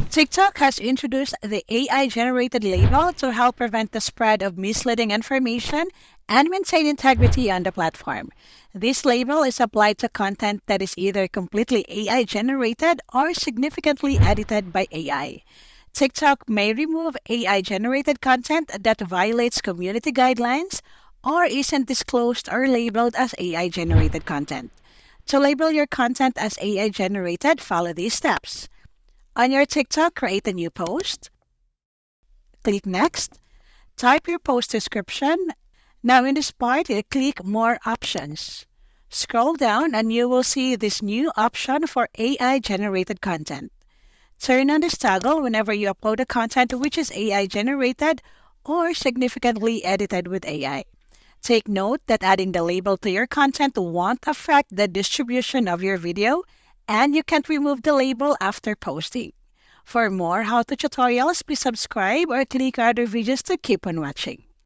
TikTok has introduced the AI-generated label to help prevent the spread of misleading information and maintain integrity on the platform. This label is applied to content that is either completely AI-generated or significantly edited by AI. TikTok may remove AI-generated content that violates community guidelines or isn't disclosed or labeled as AI-generated content. To label your content as AI-generated, follow these steps. On your TikTok, create a new post. Click Next. Type your post description. Now in this part, click More Options. Scroll down and you will see this new option for AI-generated content. Turn on this toggle whenever you upload a content which is AI-generated or significantly edited with AI. Take note that adding the label to your content won't affect the distribution of your video, and you can't remove the label after posting. For more how-to tutorials, please subscribe or click other videos to keep on watching.